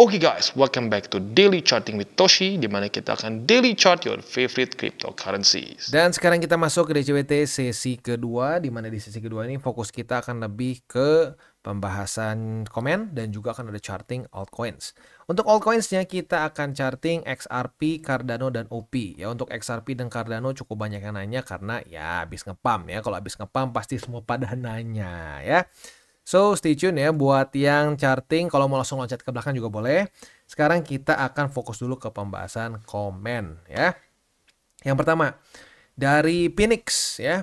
Oke guys, welcome back to Daily Charting with Toshi, di mana kita akan daily chart your favorite cryptocurrencies. Dan sekarang kita masuk ke DCWT sesi kedua, di mana di sesi kedua ini fokus kita akan lebih ke pembahasan komen dan juga akan ada charting altcoins. Untuk altcoinsnya kita akan charting XRP, Cardano, dan OP. Ya, untuk XRP dan Cardano cukup banyak yang nanya karena ya habis ngepump ya. Kalau habis ngepump pasti semua pada nanya ya. So, stay tune ya buat yang charting. Kalau mau langsung loncat ke belakang juga boleh. Sekarang kita akan fokus dulu ke pembahasan komen ya. Yang pertama, dari Phoenix ya.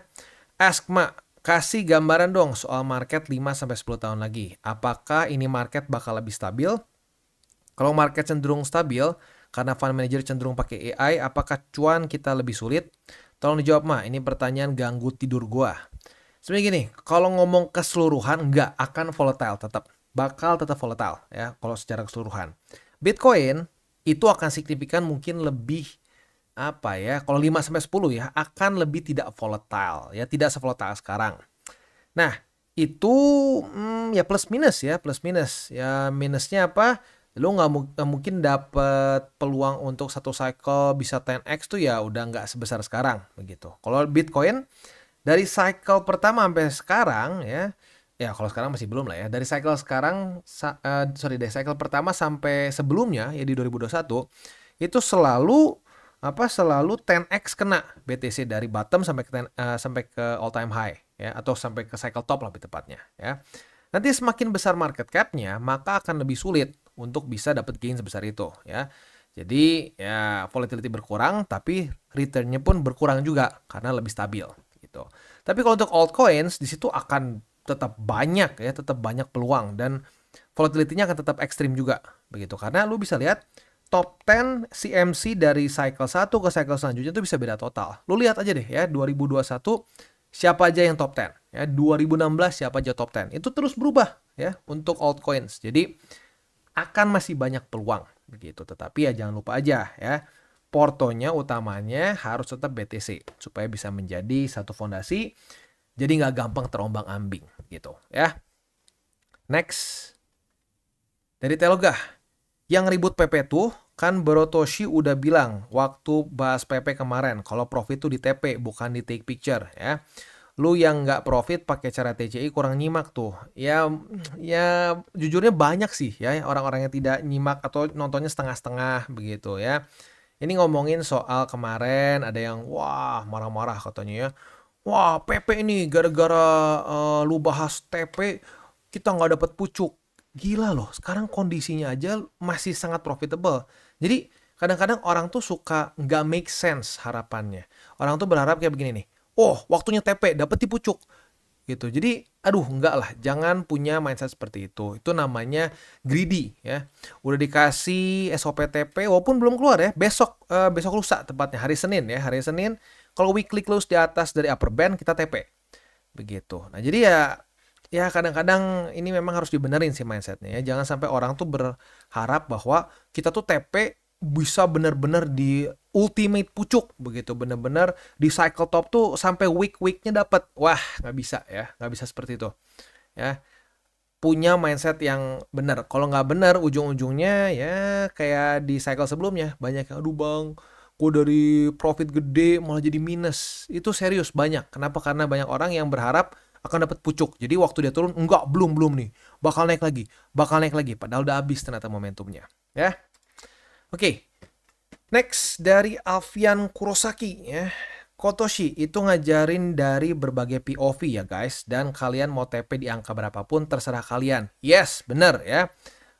Askma, kasih gambaran dong soal market 5-10 tahun lagi. Apakah ini market bakal lebih stabil? Kalau market cenderung stabil, karena fund manager cenderung pakai AI, apakah cuan kita lebih sulit? Tolong dijawab, Ma. Ini pertanyaan ganggu tidur gua. Sebenarnya gini, kalau ngomong keseluruhan nggak akan volatile tetap. Bakal tetap volatile ya kalau secara keseluruhan. Bitcoin itu akan signifikan mungkin lebih apa ya, kalau 5-10 ya akan lebih tidak volatile ya, tidak sevolatile sekarang. Nah, itu ya plus minus ya, plus minus. Ya minusnya apa? Lu nggak mungkin dapat peluang untuk satu cycle bisa 10x tuh ya udah nggak sebesar sekarang begitu. Kalau Bitcoin dari cycle pertama sampai sekarang ya kalau sekarang masih belum lah ya. Dari cycle sekarang, dari cycle pertama sampai sebelumnya ya di 2021 itu selalu 10x kena BTC dari bottom sampai ke all time high ya, atau sampai ke cycle top lebih tepatnya ya. Nanti semakin besar market cap-nya maka akan lebih sulit untuk bisa dapat gain sebesar itu ya. Jadi ya volatility berkurang tapi return-nya pun berkurang juga karena lebih stabil. Gitu. Tapi kalau untuk altcoins di situ akan tetap banyak ya, tetap banyak peluang dan volatility-nya akan tetap ekstrim juga begitu. Karena lu bisa lihat top 10 CMC dari cycle 1 ke cycle selanjutnya itu bisa beda total. Lu lihat aja deh ya 2021 siapa aja yang top 10 ya, 2016 siapa aja top 10. Itu terus berubah ya untuk altcoins. Jadi akan masih banyak peluang begitu. Tetapi ya jangan lupa aja ya, portonya utamanya harus tetap BTC supaya bisa menjadi satu fondasi, jadi nggak gampang terombang-ambing gitu ya. Next, dari Telogah, yang ribut PP tuh kan Bro Toshi udah bilang waktu bahas PP kemarin kalau profit tuh di TP bukan di take picture ya. Lu yang nggak profit pakai cara TCI kurang nyimak tuh. Ya jujurnya banyak sih ya orang-orang yang tidak nyimak atau nontonnya setengah-setengah begitu ya. Ini ngomongin soal kemarin ada yang wah marah-marah katanya ya. Wah PP ini gara-gara lu bahas TP kita nggak dapat pucuk. Gila loh, sekarang kondisinya aja masih sangat profitable. Jadi kadang-kadang orang tuh suka nggak make sense harapannya. Orang tuh berharap kayak begini nih. Oh waktunya TP dapat di pucuk. Gitu. Jadi aduh enggak lah, jangan punya mindset seperti itu. Itu namanya greedy ya. Udah dikasih SOP TP walaupun belum keluar ya. Besok lusa tepatnya hari Senin ya. Hari Senin kalau weekly close di atas dari upper band kita TP. Begitu. Nah, jadi ya kadang-kadang ini memang harus dibenerin sih mindsetnya ya. Jangan sampai orang tuh berharap bahwa kita tuh TP bisa benar-benar di ultimate pucuk begitu, benar-benar di cycle top tuh sampai week-weeknya dapat. Wah, nggak bisa ya, nggak bisa seperti itu ya. Punya mindset yang benar. Kalau nggak benar, ujung-ujungnya ya kayak di cycle sebelumnya banyak yang aduh bang, gue dari profit gede malah jadi minus. Itu serius banyak. Kenapa? Karena banyak orang yang berharap akan dapat pucuk. Jadi waktu dia turun, enggak, belum nih, bakal naik lagi, padahal udah habis ternyata momentumnya ya. Oke, next dari Alfian Kurosaki ya. Kotoshi itu ngajarin dari berbagai POV ya guys. Dan kalian mau TP di angka berapapun terserah kalian. Yes, bener ya.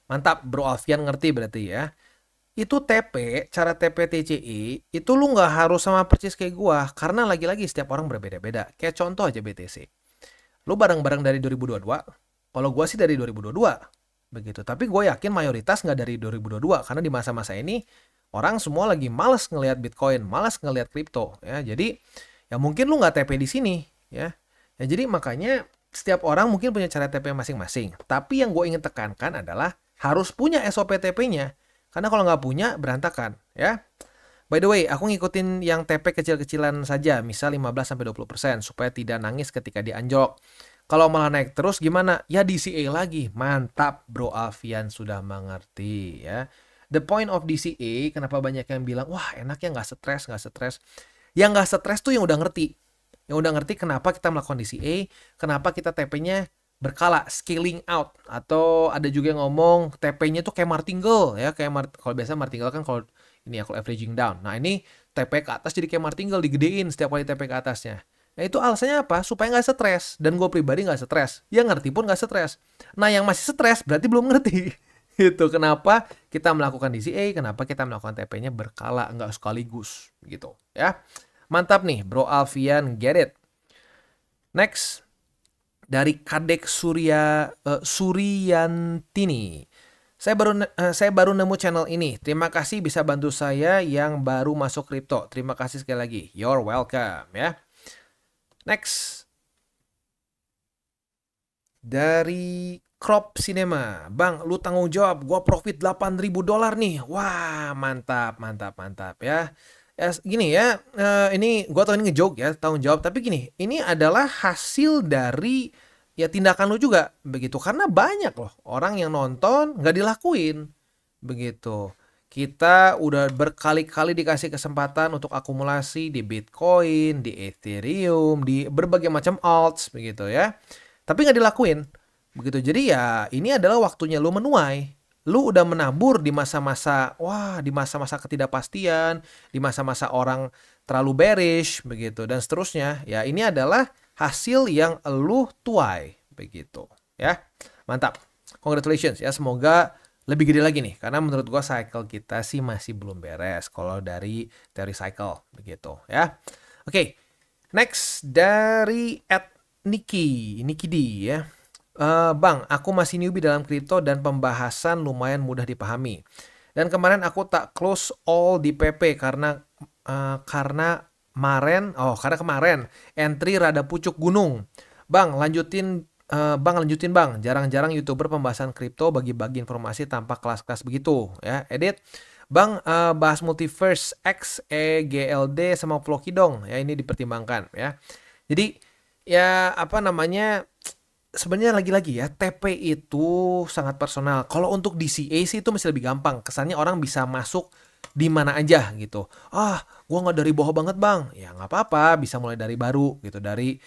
Mantap Bro Alfian ngerti berarti ya. Itu TP, cara TP TCI, itu lu nggak harus sama persis kayak gua. Karena lagi-lagi setiap orang berbeda-beda. Kayak contoh aja BTC. Lu bareng-bareng dari 2022. Kalau gua sih dari 2022. Begitu. Tapi gue yakin mayoritas nggak dari 2022 karena di masa-masa ini orang semua lagi malas ngelihat Bitcoin, malas ngelihat kripto ya. Jadi ya mungkin lu nggak TP di sini ya. Ya jadi makanya setiap orang mungkin punya cara TP masing-masing. Tapi yang gue ingin tekankan adalah harus punya SOP TP-nya. Karena kalau nggak punya berantakan ya. By the way, aku ngikutin yang TP kecil-kecilan saja, misal 15-20% supaya tidak nangis ketika dianjlok. Kalau malah naik terus gimana? Ya DCA lagi. Mantap, Bro Alfian sudah mengerti ya. The point of DCA, kenapa banyak yang bilang, wah enak ya nggak stres, nggak stres. Yang nggak stres tuh yang udah ngerti. Yang udah ngerti kenapa kita melakukan DCA, kenapa kita TP-nya berkala, scaling out. Atau ada juga yang ngomong TP-nya tuh kayak martingale ya. Kalau biasa martingale kan kalau ini ya, kalau averaging down. Nah ini TP ke atas jadi kayak martingale, digedein setiap kali TP ke atasnya. Nah itu alasannya apa? Supaya nggak stres. Dan gue pribadi nggak stres. Yang ngerti pun nggak stres. Nah yang masih stres berarti belum ngerti. Itu kenapa kita melakukan DCA, kenapa kita melakukan TP-nya berkala, nggak sekaligus. Gitu ya. Mantap nih, Bro Alfian, get it. Next, dari Kadek Suryantini. Saya baru nemu channel ini. Terima kasih bisa bantu saya yang baru masuk kripto. Terima kasih sekali lagi. You're welcome ya. Next. Dari Crop Cinema. Bang, lu tanggung jawab. Gua profit $8.000 nih. Wah, mantap, mantap, mantap ya. Gini ya, ini gue tau ini ngejoke ya, tanggung jawab. Tapi gini, ini adalah hasil dari ya tindakan lu juga, begitu. Karena banyak loh orang yang nonton nggak dilakuin, begitu. Kita udah berkali-kali dikasih kesempatan untuk akumulasi di Bitcoin, di Ethereum, di berbagai macam alts, begitu ya. Tapi nggak dilakuin, begitu. Jadi ya ini adalah waktunya lu menuai. Lu udah menabur di masa-masa, di masa-masa ketidakpastian, di masa-masa orang terlalu bearish, begitu, dan seterusnya. Ya, ini adalah hasil yang lu tuai, begitu. Ya, mantap. Congratulations ya, semoga lebih gede lagi nih. Karena menurut gua cycle kita sih masih belum beres kalau dari teori cycle, begitu ya. Oke, next dari Niki D ya. Bang, aku masih newbie dalam kripto dan pembahasan lumayan mudah dipahami. Dan kemarin aku tak close all di PP karena kemarin entry rada pucuk gunung. Bang, lanjutin bang. Jarang-jarang YouTuber pembahasan kripto bagi-bagi informasi tanpa kelas-kelas begitu ya. Edit. Bang, bahas Multiverse X, EGLD sama Floki dong. Ya ini dipertimbangkan ya. Jadi ya apa namanya, sebenarnya lagi-lagi ya, TP itu sangat personal. Kalau untuk DCA sih itu masih lebih gampang. Kesannya orang bisa masuk di mana aja gitu. Gua nggak dari bawah banget bang. Ya nggak apa-apa, bisa mulai dari baru gitu. Dari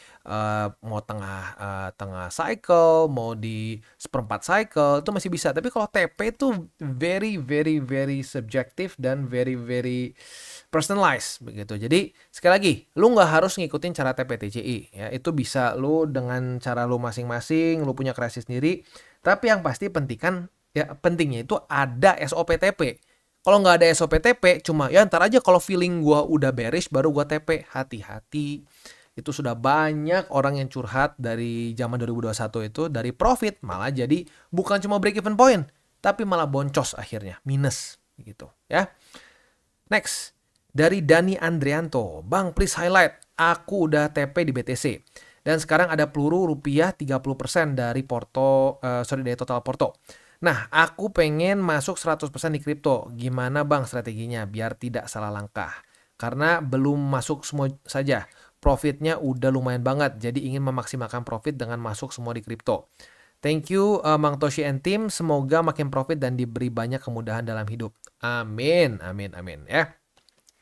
mau tengah cycle, mau di seperempat cycle, itu masih bisa. Tapi kalau TP itu very, very, very subjective dan very, very personalized begitu. Jadi sekali lagi, lu nggak harus ngikutin cara TP-TCI ya. Itu bisa lu dengan cara lu masing-masing, lu punya kreasi sendiri. Tapi yang pasti pentingnya itu ada SOP TP. Kalau nggak ada SOP TP, cuma ya ntar aja kalau feeling gua udah bearish baru gua TP. Hati-hati. Itu sudah banyak orang yang curhat dari zaman 2021 itu, dari profit malah jadi bukan cuma break even point, tapi malah boncos akhirnya, minus gitu ya. Next. Dari Dani Andrianto, Bang please highlight, aku udah TP di BTC. Dan sekarang ada peluru rupiah 30% dari dari total porto. Nah, aku pengen masuk 100% di kripto. Gimana bang strateginya biar tidak salah langkah? Karena belum masuk semua saja. Profitnya udah lumayan banget, jadi ingin memaksimalkan profit dengan masuk semua di kripto. Thank you Mang Toshi and team, semoga makin profit dan diberi banyak kemudahan dalam hidup. Amin, amin, amin ya.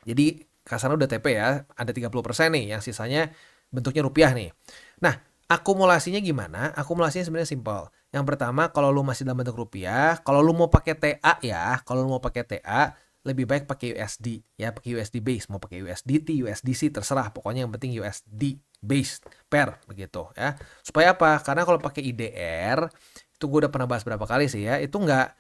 Jadi kasarnya udah TP ya, ada 30% nih, yang sisanya bentuknya rupiah nih. Nah, akumulasinya gimana? Akumulasinya sebenarnya simpel. Yang pertama, kalau lu masih dalam bentuk rupiah, kalau lu mau pakai TA, lebih baik pakai USD ya, pakai USD base, mau pakai USDT, USDC terserah, pokoknya yang penting USD base pair begitu ya. Supaya apa? Karena kalau pakai IDR, itu gue udah pernah bahas berapa kali sih ya, itu nggak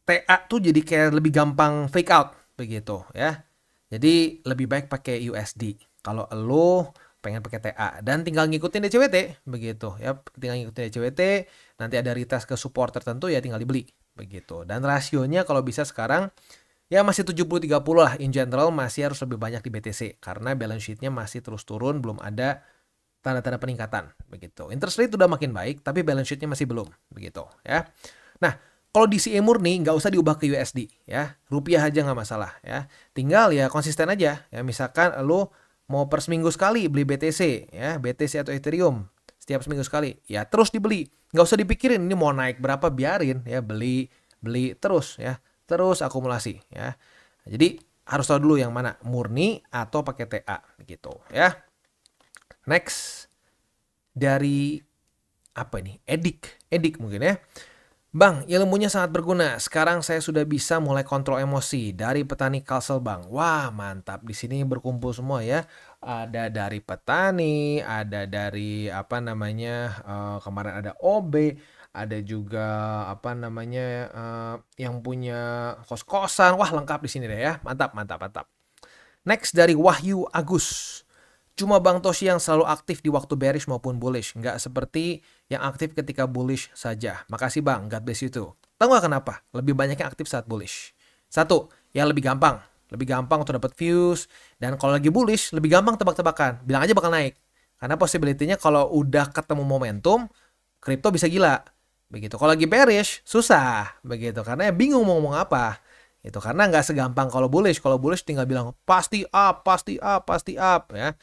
TA tuh jadi kayak lebih gampang fake out begitu ya. Jadi lebih baik pakai USD kalau lo pengen pakai TA, dan tinggal ngikutin DCWT begitu ya. Tinggal ngikutin DCWT, nanti ada retest ke support tertentu ya tinggal dibeli begitu. Dan rasionya kalau bisa sekarang ya masih 70-30 lah, in general masih harus lebih banyak di BTC karena balance sheet-nya masih terus turun, belum ada tanda-tanda peningkatan begitu. Interest rate udah makin baik tapi balance sheet-nya masih belum begitu ya. Nah, kalau DCA murni nggak usah diubah ke USD ya, rupiah aja nggak masalah ya. Tinggal ya konsisten aja ya. Misalkan lo Mau per seminggu sekali beli BTC ya, BTC atau Ethereum setiap seminggu sekali, ya terus dibeli. Nggak usah dipikirin ini mau naik berapa, biarin ya, beli terus ya, terus akumulasi ya. Jadi harus tahu dulu yang mana murni atau pakai TA gitu ya. Next dari apa ini? Edik mungkin ya. Bang, ilmunya sangat berguna. Sekarang saya sudah bisa mulai kontrol emosi dari petani kalsel, Bang. Wah, mantap. Di sini berkumpul semua ya. Ada dari petani, ada dari apa namanya, kemarin ada OB, ada juga apa namanya, yang punya kos-kosan. Wah, lengkap di sini deh ya. Mantap, mantap, mantap. Next dari Wahyu Agus. Cuma Bang Toshi yang selalu aktif di waktu bearish maupun bullish. Nggak seperti yang aktif ketika bullish saja. Makasih Bang, God bless you too. Tahu nggak kenapa? Lebih banyak yang aktif saat bullish. Satu, yang lebih gampang. Lebih gampang untuk dapat views. Dan kalau lagi bullish, lebih gampang tebak-tebakan. Bilang aja bakal naik. Karena possibility-nya kalau udah ketemu momentum, kripto bisa gila. Begitu. Kalau lagi bearish, susah. Begitu. Karena bingung mau ngomong apa. Itu karena nggak segampang kalau bullish. Kalau bullish tinggal bilang pasti up, pasti up, pasti up ya.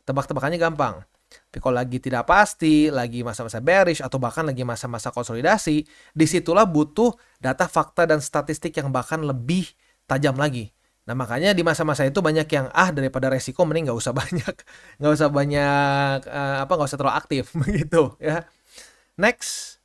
Tebak-tebakannya gampang. Tapi kalau lagi tidak pasti, lagi masa-masa bearish, atau bahkan lagi masa-masa konsolidasi, disitulah butuh data, fakta, dan statistik yang bahkan lebih tajam lagi. Nah makanya di masa-masa itu banyak yang daripada resiko mending nggak usah banyak, nggak usah terlalu aktif begitu ya. Next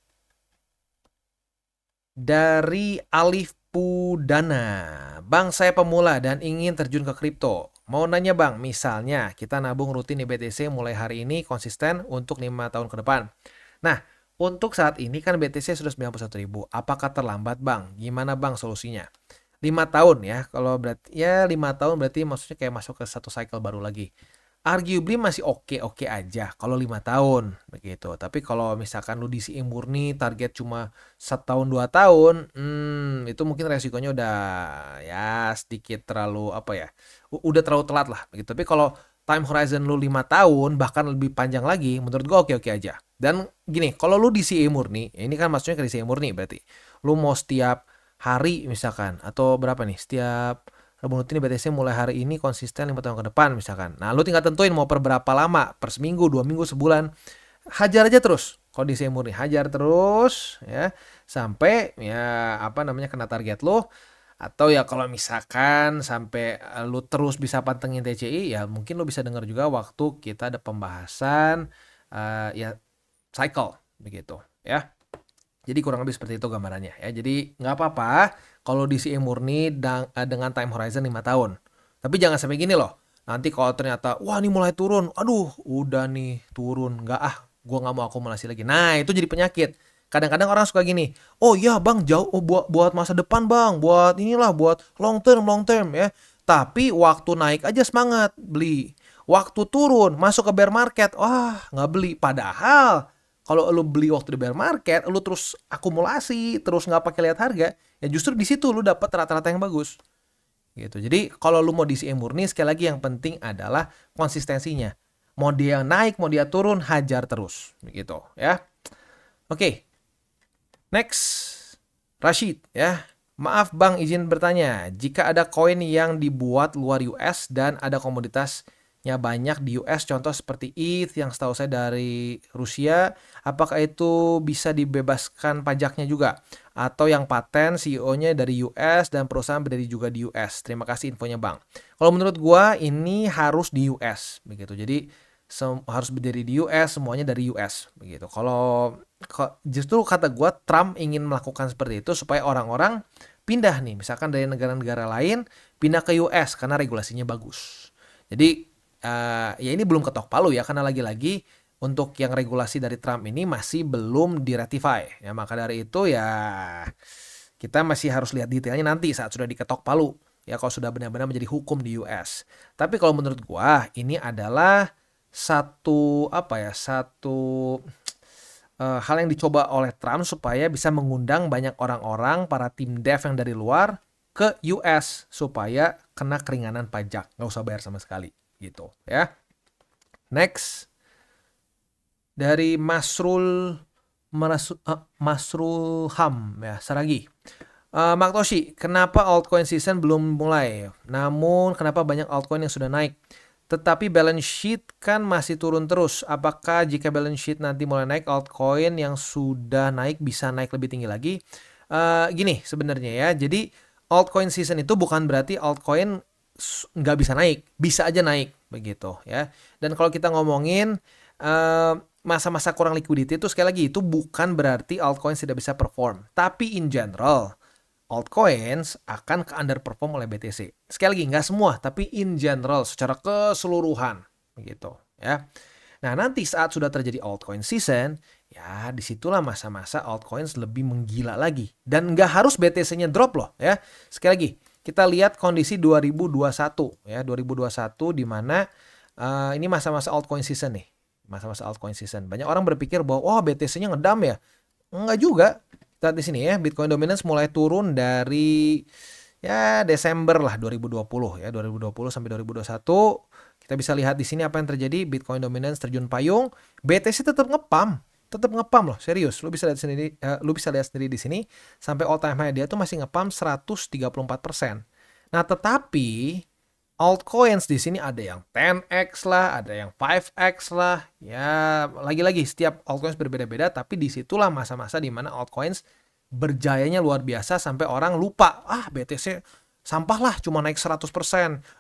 dari Alif Pudana. Bang, saya pemula dan ingin terjun ke kripto. Mau nanya Bang, misalnya kita nabung rutin di BTC mulai hari ini konsisten untuk 5 tahun ke depan. Nah, untuk saat ini kan BTC sudah 91.000. Apakah terlambat Bang? Gimana Bang solusinya? 5 tahun ya, kalau berarti ya 5 tahun berarti maksudnya kayak masuk ke satu cycle baru lagi. Arguably masih oke aja kalau 5 tahun begitu. Tapi kalau misalkan lu DCA murni target cuma 1 tahun 2 tahun, itu mungkin resikonya udah ya sedikit terlalu udah terlalu telat lah begitu. Tapi kalau time horizon lu 5 tahun bahkan lebih panjang lagi, menurut gua oke aja. Dan gini, kalau lu DCA murni, ini kan maksudnya ke DCA murni berarti lu mau setiap hari misalkan, atau berapa nih, setiap rutin BTC mulai hari ini konsisten 5 tahun ke depan misalkan. Nah, lu tinggal tentuin mau per berapa lama, per seminggu, 2 minggu, sebulan. Hajar aja terus. Kondisi murni hajar terus ya sampai ya kena target lu. Atau ya kalau misalkan sampai lu terus bisa pantengin TCI, ya mungkin lu bisa dengar juga waktu kita ada pembahasan ya cycle begitu ya. Jadi kurang lebih seperti itu gambarannya ya. Jadi nggak apa-apa kalau DCA murni dengan time horizon 5 tahun. Tapi jangan sampai gini loh. Nanti kalau ternyata wah ini mulai turun, aduh udah nih turun, gue nggak mau akumulasi lagi. Nah itu jadi penyakit. Kadang-kadang orang suka gini, oh iya bang jauh, buat masa depan bang, buat inilah, buat long term ya. Tapi waktu naik aja semangat beli. Waktu turun masuk ke bear market, wah nggak beli. Padahal kalau lu beli waktu di bear market, lu terus akumulasi, terus nggak pakai lihat harga, ya justru di situ lu dapat rata-rata yang bagus. Gitu. Jadi kalau lu mau DCA murni, sekali lagi yang penting adalah konsistensinya. Mau dia naik, mau dia turun, hajar terus. Begitu ya. Oke. Next. Rashid ya. Maaf Bang, izin bertanya. Jika ada koin yang dibuat luar US dan ada komoditasnya banyak di US, contoh seperti ETH yang setahu saya dari Rusia, apakah itu bisa dibebaskan pajaknya juga? Atau yang paten CEO-nya dari US dan perusahaan berdiri juga di US? Terima kasih infonya Bang. Kalau menurut gua ini harus di US begitu. Jadi harus berdiri di US, semuanya dari US begitu. Kalau justru kata gua Trump ingin melakukan seperti itu supaya orang-orang pindah nih, misalkan dari negara-negara lain pindah ke US karena regulasinya bagus. Jadi ya ini belum ketok palu ya, karena lagi-lagi untuk yang regulasi dari Trump ini masih belum diratify. Ya maka dari itu ya kita masih harus lihat detailnya nanti saat sudah diketok palu. Ya kalau sudah benar-benar menjadi hukum di US. Tapi kalau menurut gua ini adalah satu hal yang dicoba oleh Trump supaya bisa mengundang banyak orang-orang, para tim dev yang dari luar ke US supaya kena keringanan pajak, nggak usah bayar sama sekali gitu ya. Next dari Masrul Ham ya, Saragi. Mak Toshi, kenapa altcoin season belum mulai? Namun kenapa banyak altcoin yang sudah naik? Tetapi balance sheet kan masih turun terus. Apakah jika balance sheet nanti mulai naik, altcoin yang sudah naik bisa naik lebih tinggi lagi? Gini sebenarnya ya. Jadi altcoin season itu bukan berarti altcoin nggak bisa naik. Bisa aja naik begitu ya. Dan kalau kita ngomongin masa-masa kurang liquidity itu sekali lagi itu bukan berarti altcoin tidak bisa perform. Tapi in general altcoins akan ke underperform oleh BTC. Sekali lagi, nggak semua, tapi in general, secara keseluruhan. Begitu, ya. Nah, nanti saat sudah terjadi altcoin season, ya disitulah masa-masa altcoins lebih menggila lagi. Dan nggak harus BTC-nya drop loh, ya. Sekali lagi, kita lihat kondisi 2021, ya. 2021 di mana ini masa-masa altcoin season nih. Masa-masa altcoin season. Banyak orang berpikir bahwa, oh BTC-nya ngedam ya. Enggak juga. Lihat di sini ya, Bitcoin dominance mulai turun dari ya Desember lah 2020 ya, 2020 sampai 2021. Kita bisa lihat di sini apa yang terjadi, Bitcoin dominance terjun payung, BTC tetap ngepam loh, serius. Lu bisa lihat sendiri di sini sampai all time high dia tuh masih ngepam 134%. Nah, tetapi altcoins di sini ada yang 10x lah, ada yang 5x lah. Ya, lagi-lagi setiap altcoins berbeda-beda, tapi disitulah masa-masa di mana altcoins berjayanya luar biasa sampai orang lupa, BTC sampah lah cuma naik 100%.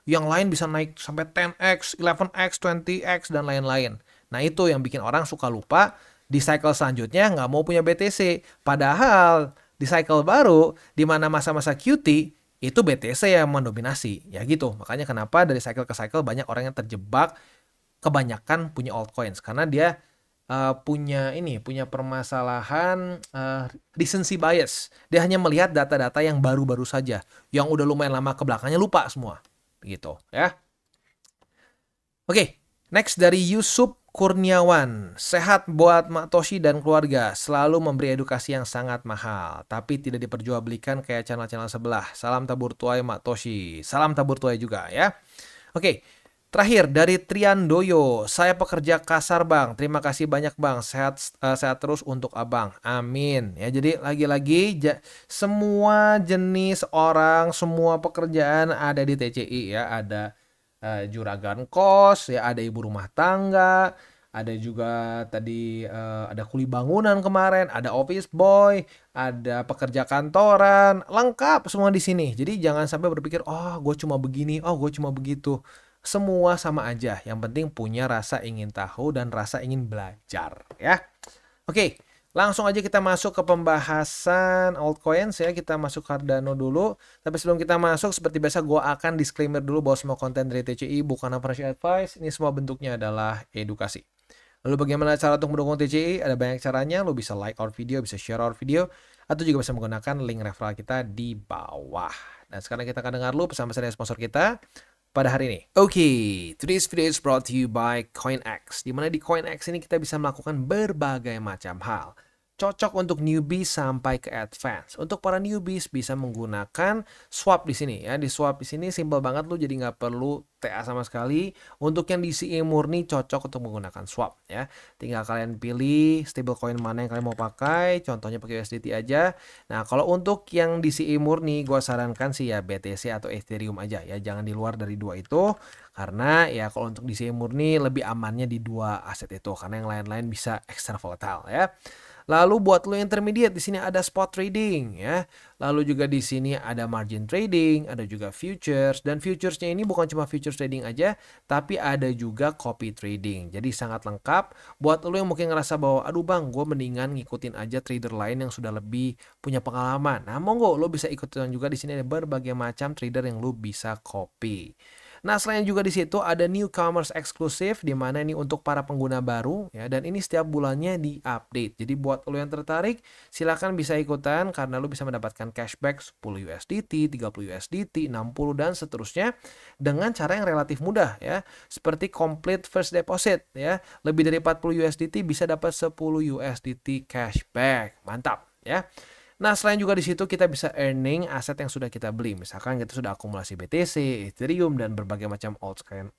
Yang lain bisa naik sampai 10x, 11x, 20x, dan lain-lain. Nah, itu yang bikin orang suka lupa. Di cycle selanjutnya nggak mau punya BTC. Padahal di cycle baru, di mana masa-masa QT, itu BTC yang mendominasi. Ya gitu. Makanya kenapa dari cycle ke cycle banyak orang yang terjebak kebanyakan punya altcoins. Karena dia punya permasalahan recency bias. Dia hanya melihat data-data yang baru-baru saja. Yang udah lumayan lama ke belakangnya lupa semua. Begitu ya. Oke, next dari Yusuf Kurniawan. Sehat buat Mak Toshi dan keluarga. Selalu memberi edukasi yang sangat mahal. Tapi tidak diperjualbelikan kayak channel-channel sebelah. Salam tabur tuai Mak Toshi. Salam tabur tuai juga ya. Oke. Terakhir dari Triandoyo, saya pekerja kasar bang, terima kasih banyak bang, sehat terus untuk abang, amin. Ya jadi lagi-lagi semua jenis orang, semua pekerjaan ada di TCI ya, ada juragan kos, ya ada ibu rumah tangga, ada juga tadi ada kuli bangunan kemarin, ada office boy, ada pekerja kantoran, lengkap semua di sini. Jadi jangan sampai berpikir, oh gue cuma begini, oh gue cuma begitu. Semua sama aja, yang penting punya rasa ingin tahu dan rasa ingin belajar ya. Oke, langsung aja kita masuk ke pembahasan altcoins ya. Kita masuk Cardano dulu. Tapi sebelum kita masuk, seperti biasa gue akan disclaimer dulu bahwa semua konten dari TCI bukan financial advice. Ini semua bentuknya adalah edukasi. Lalu bagaimana cara untuk mendukung TCI? Ada banyak caranya. Lo bisa like our video, bisa share our video, atau juga bisa menggunakan link referral kita di bawah. Dan sekarang kita akan dengar dulu pesan-pesan dari sponsor kita pada hari ini. Oke, today's video is brought to you by CoinX. Dimana di CoinX ini kita bisa melakukan berbagai macam hal. Cocok untuk newbies sampai ke advance. Untuk para newbies bisa menggunakan swap di sini ya. Di swap di sini simple banget, lu jadi nggak perlu TA sama sekali. Untuk yang DCA murni cocok untuk menggunakan swap ya. Tinggal kalian pilih stablecoin mana yang kalian mau pakai. Contohnya pakai USDT aja. Nah kalau untuk yang DCA murni, gue sarankan sih ya BTC atau Ethereum aja ya. Jangan di luar dari dua itu. Karena ya kalau untuk DCA murni lebih amannya di dua aset itu. Karena yang lain-lain bisa extra volatile ya. Lalu buat lo intermediate di sini ada spot trading ya. Lalu juga di sini ada margin trading, ada juga futures, dan futuresnya ini bukan cuma futures trading aja, tapi ada juga copy trading. Jadi sangat lengkap buat lo yang mungkin ngerasa bahwa aduh bang, gue mendingan ngikutin aja trader lain yang sudah lebih punya pengalaman. Nah, monggo lo bisa ikutin juga di sini ada berbagai macam trader yang lo bisa copy. Nah, selain juga di situ ada newcomers eksklusif di mana ini untuk para pengguna baru ya, dan ini setiap bulannya di-update. Jadi buat lo yang tertarik silakan bisa ikutan karena lo bisa mendapatkan cashback 10 USDT, 30 USDT, 60 dan seterusnya dengan cara yang relatif mudah ya. Seperti complete first deposit ya. Lebih dari 40 USDT bisa dapat 10 USDT cashback. Mantap ya. Nah, selain juga di situ kita bisa earning aset yang sudah kita beli. Misalkan kita sudah akumulasi BTC, Ethereum, dan berbagai macam altcoin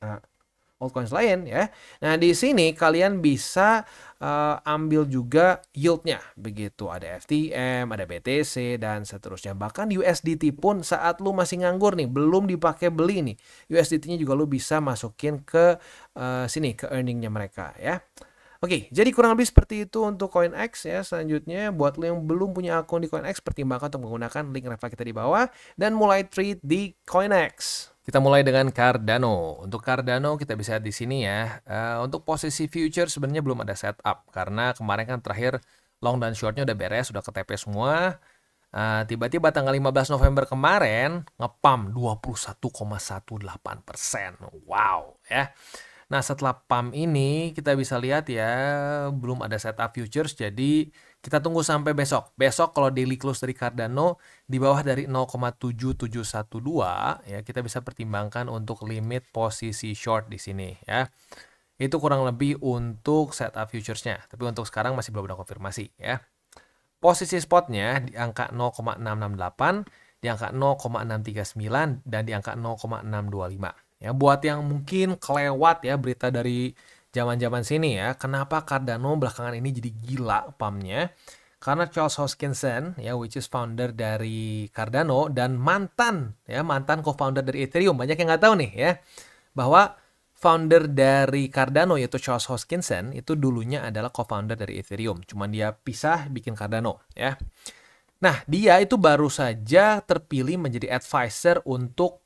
altcoins lain ya. Nah, di sini kalian bisa ambil juga yield-nya. Begitu ada FTM, ada BTC dan seterusnya. Bahkan USDT pun saat lu masih nganggur nih, belum dipakai beli nih. USDT-nya juga lu bisa masukin ke sini ke earning-nya mereka ya. Oke, jadi kurang lebih seperti itu untuk CoinEx ya. Selanjutnya, buat lo yang belum punya akun di CoinEx, pertimbangkan untuk menggunakan link referral kita di bawah dan mulai trade di CoinEx. Kita mulai dengan Cardano. Untuk Cardano kita bisa lihat di sini ya. Untuk posisi future sebenarnya belum ada setup karena kemarin kan terakhir long dan shortnya udah beres, udah KTP semua. Tiba-tiba tanggal 15 November kemarin ngepump 21,18%. Wow ya. Nah, setelah pump ini kita bisa lihat ya belum ada setup futures, jadi kita tunggu sampai besok. Besok kalau daily close dari Cardano di bawah dari 0,7712 ya kita bisa pertimbangkan untuk limit posisi short di sini ya. Itu kurang lebih untuk setup futuresnya, tapi untuk sekarang masih belum ada konfirmasi ya. Posisi spotnya di angka 0,668, di angka 0,639 dan di angka 0,625. Ya, buat yang mungkin kelewat ya berita dari zaman-zaman sini ya, kenapa Cardano belakangan ini jadi gila pumpnya? Karena Charles Hoskinson ya, which is founder dari Cardano dan mantan co-founder dari Ethereum, banyak yang nggak tahu nih ya, bahwa founder dari Cardano yaitu Charles Hoskinson itu dulunya adalah co-founder dari Ethereum, cuman dia pisah bikin Cardano ya. Nah, dia itu baru saja terpilih menjadi advisor untuk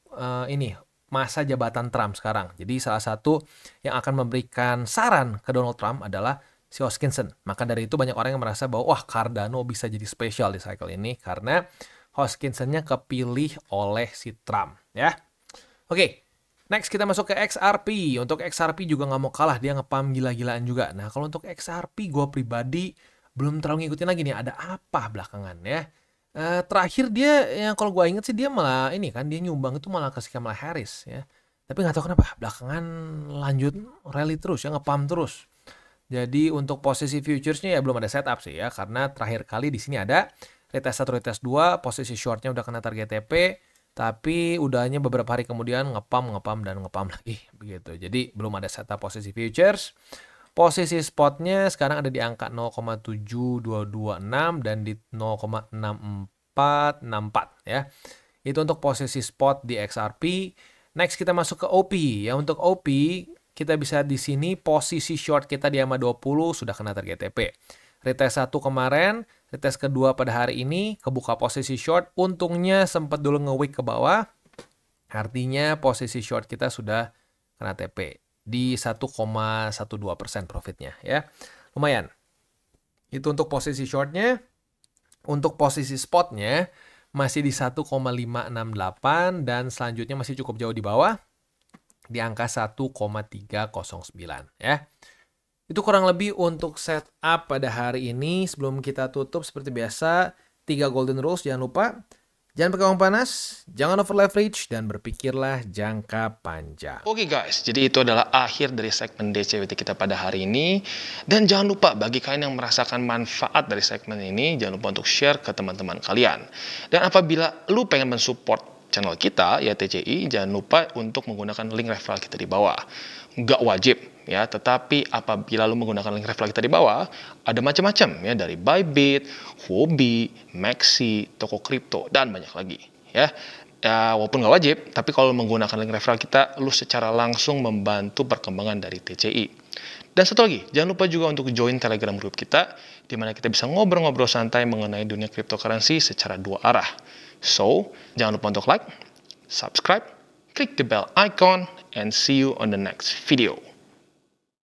masa jabatan Trump sekarang. Jadi salah satu yang akan memberikan saran ke Donald Trump adalah si Hoskinson. Maka dari itu banyak orang yang merasa bahwa wah Cardano bisa jadi spesial di cycle ini karena Hoskinson-nya kepilih oleh si Trump ya. Oke, next kita masuk ke XRP. Untuk XRP juga nggak mau kalah, dia ngepump gila-gilaan juga. Nah kalau untuk XRP gue pribadi belum terlalu ngikutin lagi nih ada apa belakangan ya. Terakhir dia yang kalau gue inget sih dia malah ini kan dia nyumbang itu malah ke si Kamala Harris ya. Tapi nggak tahu kenapa belakangan lanjut rally terus ya, ngepump terus. Jadi untuk posisi futuresnya ya belum ada setup sih ya karena terakhir kali di sini ada retest 1 retest 2, posisi shortnya udah kena target TP, tapi udahnya beberapa hari kemudian ngepump lagi begitu. Jadi belum ada setup posisi futures. Posisi spotnya sekarang ada di angka 0,7226 dan di 0,6464 ya. Itu untuk posisi spot di XRP. Next kita masuk ke OP ya. Untuk OP kita bisa di sini posisi short kita di EMA 20 sudah kena target TP. Retest 1 kemarin, retest kedua pada hari ini kebuka posisi short. Untungnya sempat dulu nge-wick ke bawah. Artinya posisi short kita sudah kena TP di 1,12% profitnya ya. Lumayan. Itu untuk posisi shortnya. Untuk posisi spotnya masih di 1,568 dan selanjutnya masih cukup jauh di bawah di angka 1,309 ya. Itu kurang lebih untuk setup pada hari ini. Sebelum kita tutup seperti biasa 3 golden rules jangan lupa. Jangan pakai uang panas, jangan over leverage, dan berpikirlah jangka panjang. Oke guys, jadi itu adalah akhir dari segmen DCWT kita pada hari ini. Dan jangan lupa bagi kalian yang merasakan manfaat dari segmen ini, jangan lupa untuk share ke teman-teman kalian. Dan apabila lu pengen mensupport channel kita, ya TCI, jangan lupa untuk menggunakan link referral kita di bawah. Nggak wajib ya, tetapi apabila lu menggunakan link referral kita di bawah, ada macam-macam ya, dari Bybit, Huobi, Maxi, toko kripto dan banyak lagi ya. Walaupun nggak wajib, tapi kalau menggunakan link referral kita, lu secara langsung membantu perkembangan dari TCI. Dan satu lagi, jangan lupa juga untuk join Telegram group kita, di mana kita bisa ngobrol-ngobrol santai mengenai dunia cryptocurrency secara 2 arah. So, jangan lupa untuk like, subscribe, click the bell icon, and see you on the next video.